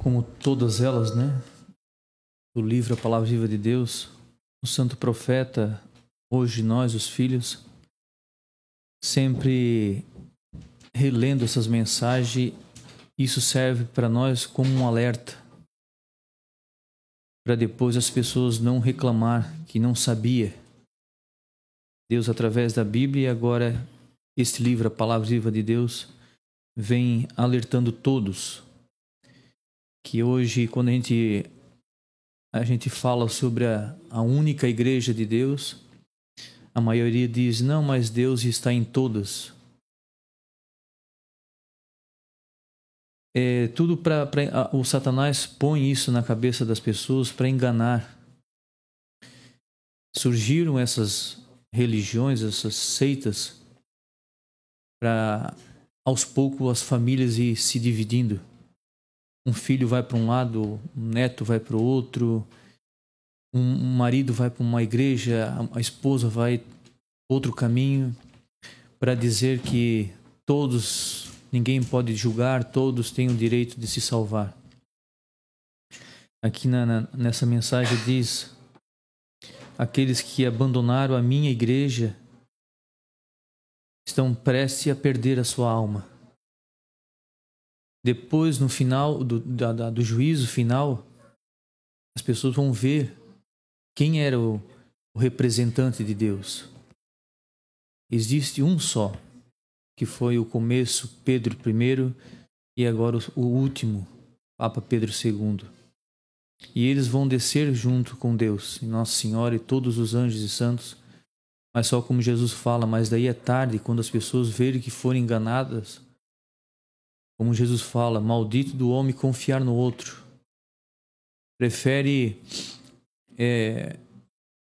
como todas elas, né? Do livro A Palavra Viva de Deus, o santo profeta, hoje nós, os filhos, sempre relendo essas mensagens, isso serve para nós como um alerta, para depois as pessoas não reclamar que não sabia. Deus, através da Bíblia, e agora este livro, A Palavra Viva de Deus, vem alertando todos que hoje, quando a gente fala sobre a única igreja de Deus, a maioria diz, não, mas Deus está em todas. O Satanás põe isso na cabeça das pessoas para enganar. Surgiram essas religiões, essas seitas, para aos poucos as famílias ir se dividindo. Um filho vai para um lado, um neto vai para o outro, um marido vai para uma igreja, a esposa vai outro caminho, para dizer que ninguém pode julgar, todos têm o direito de se salvar. Aqui nessa mensagem diz, aqueles que abandonaram a minha igreja estão prestes a perder a sua alma. Depois, no final do juízo final, as pessoas vão ver quem era o representante de Deus. Existe um só, que foi o começo, Pedro I, e agora o último, Papa Pedro II. E eles vão descer junto com Deus, e Nossa Senhora e todos os anjos e santos, mas só como Jesus fala, mas daí é tarde, quando as pessoas verem que foram enganadas, como Jesus fala, maldito do homem confiar no outro. Prefere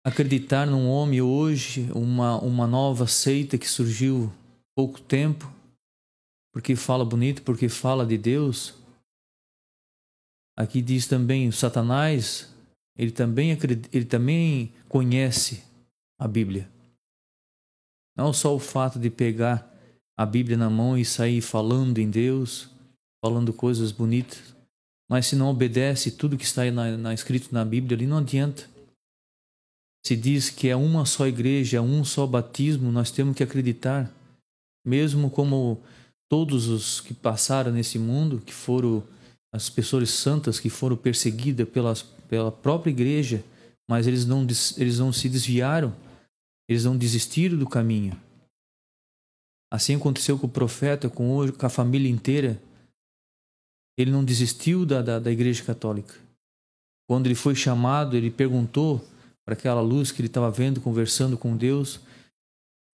acreditar num homem hoje, uma nova seita que surgiu há pouco tempo, porque fala bonito, porque fala de Deus. Aqui diz também o Satanás, ele também conhece a Bíblia. Não só o fato de pegar a Bíblia na mão e sair falando em Deus, falando coisas bonitas, mas se não obedece tudo que está escrito na Bíblia ali, não adianta. Se diz que é uma só igreja, um só batismo, nós temos que acreditar. Mesmo como todos os que passaram nesse mundo, que foram as pessoas santas que foram perseguidas pela própria igreja, mas eles não se desviaram, eles não desistiram do caminho. Assim aconteceu com o profeta, com a família inteira. Ele não desistiu da igreja católica. Quando ele foi chamado, ele perguntou para aquela luz que ele estava vendo, conversando com Deus.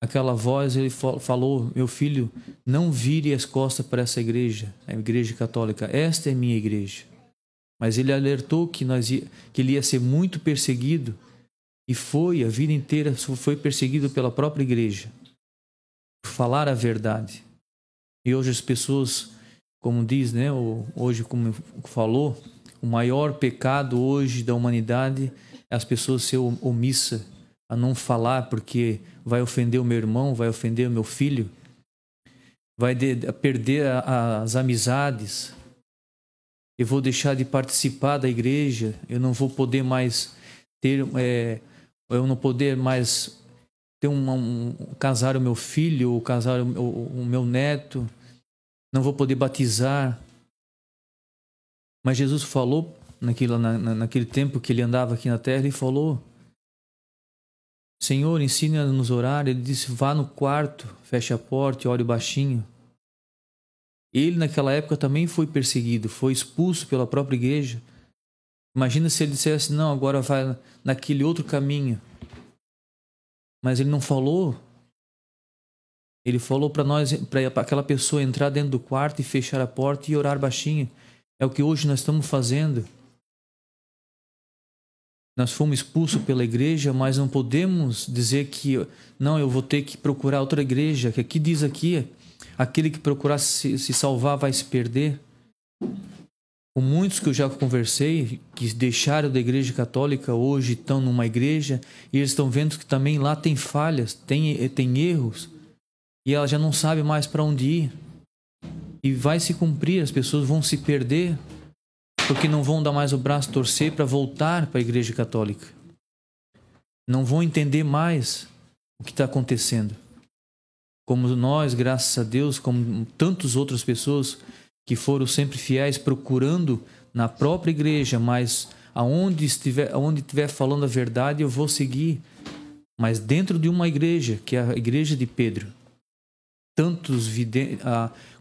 Aquela voz, ele falou, meu filho, não vire as costas para essa igreja, a igreja católica. Esta é minha igreja. Mas ele alertou que ele ia ser muito perseguido. E a vida inteira foi perseguido pela própria igreja. Por falar a verdade. E hoje as pessoas, como diz, né? Hoje, como falou, o maior pecado hoje da humanidade é as pessoas ser omissa, a não falar porque vai ofender o meu irmão, vai ofender o meu filho, vai perder as amizades, eu vou deixar de participar da igreja, eu não vou poder mais casar o meu filho, ou casar o meu neto, não vou poder batizar. Mas Jesus falou, naquele tempo que ele andava aqui na terra, ele falou, Senhor, ensina-nos a orar. Ele disse, vá no quarto, feche a porta e ore baixinho. Ele naquela época também foi perseguido, foi expulso pela própria igreja. Imagina se ele dissesse, não, agora vai naquele outro caminho. Mas ele não falou. Ele falou para aquela pessoa entrar dentro do quarto e fechar a porta e orar baixinho. É o que hoje nós estamos fazendo. Nós fomos expulsos pela igreja, mas não podemos dizer que não, eu vou ter que procurar outra igreja, que aqui diz aquele que procurar se salvar vai se perder. Com muitos que eu já conversei, que deixaram da igreja católica, hoje estão numa igreja, e eles estão vendo que também lá tem falhas, tem erros, e ela já não sabe mais para onde ir. E vai se cumprir, as pessoas vão se perder. porque não vão dar mais o braço a torcer para voltar para a Igreja Católica. Não vão entender mais o que está acontecendo. Como nós, graças a Deus, como tantas outras pessoas que foram sempre fiéis procurando na própria igreja, mas aonde estiver falando a verdade, eu vou seguir. Mas dentro de uma igreja, que é a igreja de Pedro, tantos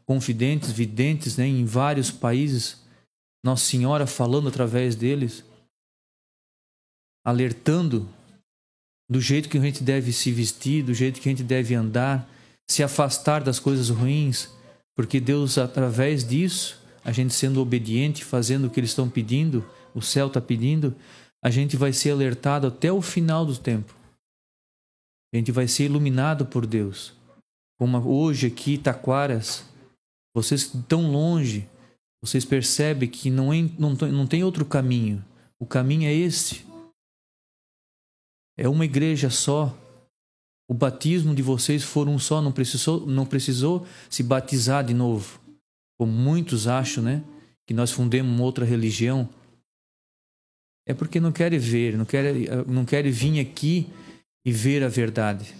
confidentes, videntes, né, em vários países, Nossa Senhora falando através deles, alertando do jeito que a gente deve se vestir, do jeito que a gente deve andar, se afastar das coisas ruins, porque Deus, através disso, a gente sendo obediente, fazendo o que eles estão pedindo, o céu está pedindo, a gente vai ser alertado até o final do tempo. A gente vai ser iluminado por Deus. Como hoje aqui, Taquaras, vocês que estão longe, vocês percebem que não tem outro caminho. O caminho é esse. É uma igreja só. O batismo de vocês foi um só, não precisou se batizar de novo. Como muitos acham, né? Que nós fundemos uma outra religião. É porque não querem ver, não querem vir aqui e ver a verdade.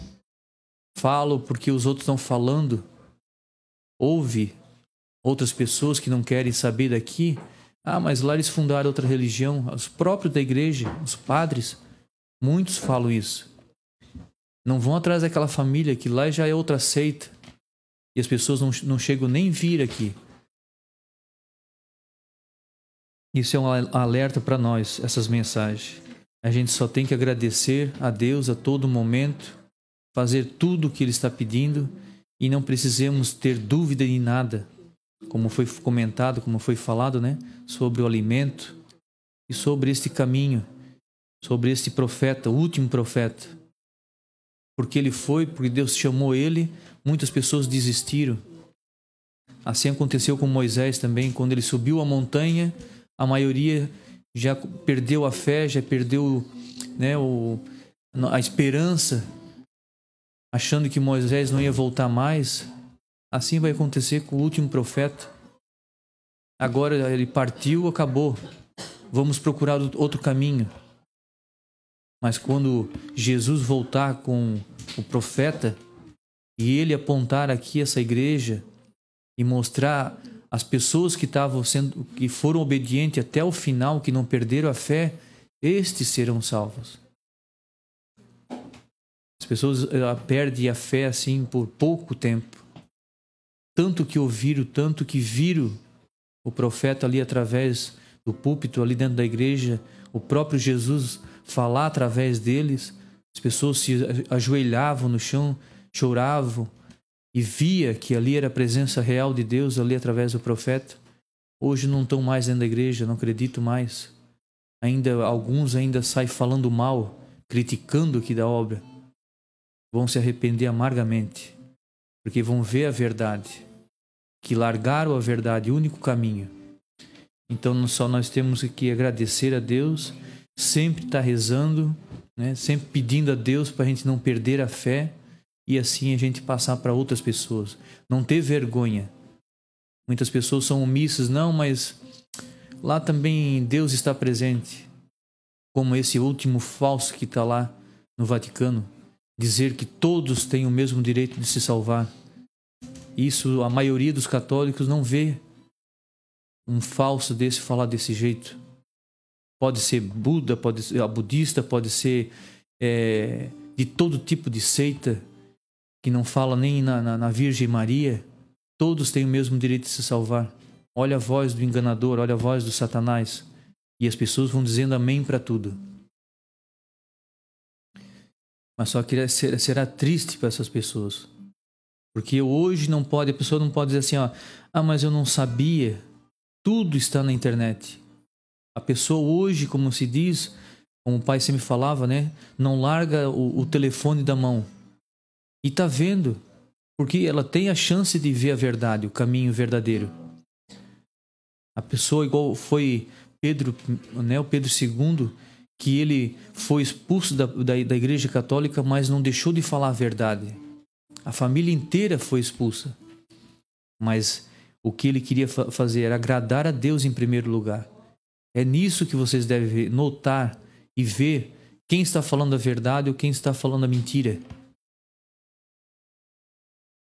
Falo porque os outros estão falando. Ouve outras pessoas que não querem saber daqui. Ah, mas lá eles fundaram outra religião. Os próprios da igreja, os padres, muitos falam isso. Não vão atrás daquela família que lá já é outra seita. E as pessoas não chegam nem a vir aqui. Isso é um alerta para nós, essas mensagens. A gente só tem que agradecer a Deus a todo momento, fazer tudo o que Ele está pedindo e não precisamos ter dúvida em nada. Como foi comentado, como foi falado, né? Sobre o alimento e sobre este caminho, sobre este profeta, o último profeta. Porque Deus chamou ele, muitas pessoas desistiram. Assim aconteceu com Moisés também, quando ele subiu a montanha, a maioria já perdeu a fé, já perdeu, né, a esperança, achando que Moisés não ia voltar mais. Assim vai acontecer com o último profeta. Agora ele partiu, acabou. Vamos procurar outro caminho. Mas quando Jesus voltar com o profeta e ele apontar aqui essa igreja e mostrar as pessoas que foram obedientes até o final, que não perderam a fé, estes serão salvos. As pessoas perdem a fé assim por pouco tempo. Tanto que ouviram, tanto que viram o profeta ali através do púlpito, ali dentro da igreja, o próprio Jesus falar através deles, as pessoas se ajoelhavam no chão, choravam e via que ali era a presença real de Deus ali através do profeta. Hoje não estão mais dentro da igreja, não acredito mais. Alguns ainda saem falando mal, criticando aqui da obra. Vão se arrepender amargamente, porque vão ver a verdade, que largaram a verdade, o único caminho. Então nós temos que agradecer a Deus, sempre estar rezando, né? Sempre pedindo a Deus para a gente não perder a fé e assim a gente passar para outras pessoas. Não ter vergonha. Muitas pessoas são omissas, não, mas lá também Deus está presente. Como esse último falso que está lá no Vaticano, dizer que todos têm o mesmo direito de se salvar. Isso a maioria dos católicos não vê um falso desse falar desse jeito. Pode ser Buda, pode ser budista, pode ser de todo tipo de seita, que não fala nem na Virgem Maria. Todos têm o mesmo direito de se salvar. Olha a voz do enganador, olha a voz do Satanás. E as pessoas vão dizendo amém para tudo. Mas só que será triste para essas pessoas. Porque hoje a pessoa não pode dizer assim, mas eu não sabia. Tudo está na internet. A pessoa hoje, como se diz, como o pai sempre falava, né? Não larga o telefone da mão. E está vendo, porque ela tem a chance de ver a verdade, o caminho verdadeiro. A pessoa igual foi Pedro, né? O Pedro II, que ele foi expulso da Igreja Católica, mas não deixou de falar a verdade. A família inteira foi expulsa. Mas o que ele queria fazer era agradar a Deus em primeiro lugar. É nisso que vocês devem notar e ver quem está falando a verdade ou quem está falando a mentira.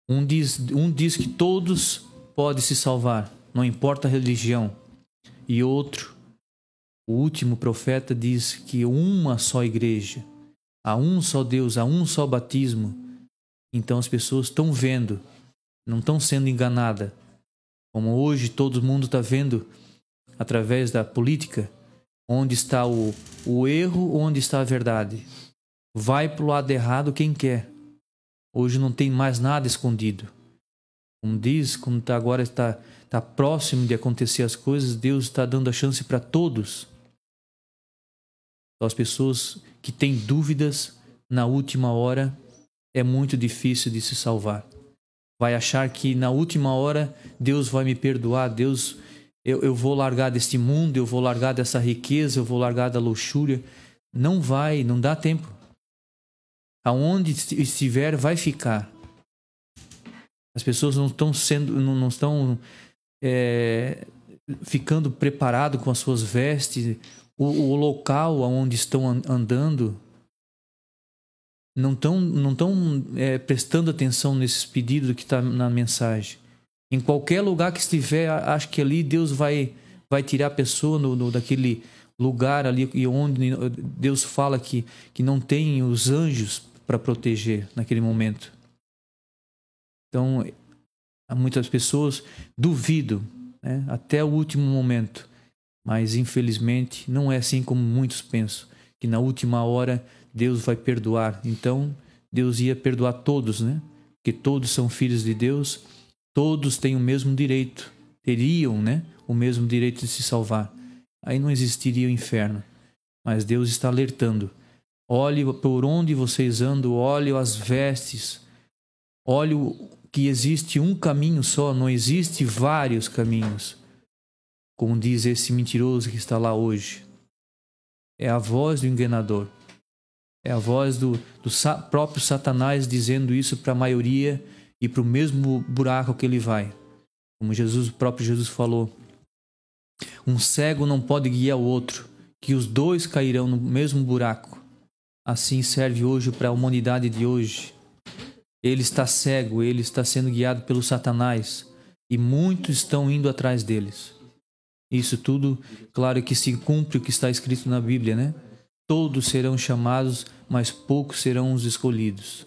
Um diz que todos podem se salvar, não importa a religião. E outro, o último profeta, diz que uma só igreja, há um só Deus, há um só batismo. Então as pessoas estão vendo, não estão sendo enganadas. Como hoje todo mundo está vendo através da política, onde está o erro, onde está a verdade. Vai para o lado errado quem quer. Hoje não tem mais nada escondido. Como diz, como agora está próximo de acontecer as coisas, Deus está dando a chance para todos. Então, as pessoas que têm dúvidas na última hora, é muito difícil de se salvar. Vai achar que na última hora Deus vai me perdoar, eu vou largar deste mundo, eu vou largar dessa riqueza, eu vou largar da luxúria. Não vai, não dá tempo. Aonde estiver, vai ficar. As pessoas não estão ficando preparadas com as suas vestes, o local aonde estão andando. Não estão prestando atenção nesses pedidos que está na mensagem. Em qualquer lugar que estiver, acho que ali Deus vai tirar a pessoa daquele lugar ali onde Deus fala que não tem os anjos para proteger naquele momento. Então, muitas pessoas duvidam, né, até o último momento. Mas, infelizmente, não é assim como muitos pensam, que na última hora Deus vai perdoar. Então, Deus ia perdoar todos, né? Porque todos são filhos de Deus, todos têm o mesmo direito, teriam, né, o mesmo direito de se salvar. Aí não existiria o inferno. Mas Deus está alertando. Olhe por onde vocês andam, olhe as vestes, olhe que existe um caminho só, não existe vários caminhos. Como diz esse mentiroso que está lá hoje. É a voz do enganador. É a voz do próprio Satanás dizendo isso para a maioria e para o mesmo buraco que ele vai. Como o próprio Jesus falou. Um cego não pode guiar o outro, que os dois cairão no mesmo buraco. Assim serve hoje para a humanidade de hoje. Ele está cego, ele está sendo guiado pelo Satanás e muitos estão indo atrás deles. Isso tudo, claro que se cumpre o que está escrito na Bíblia, né? Todos serão chamados, mas poucos serão os escolhidos.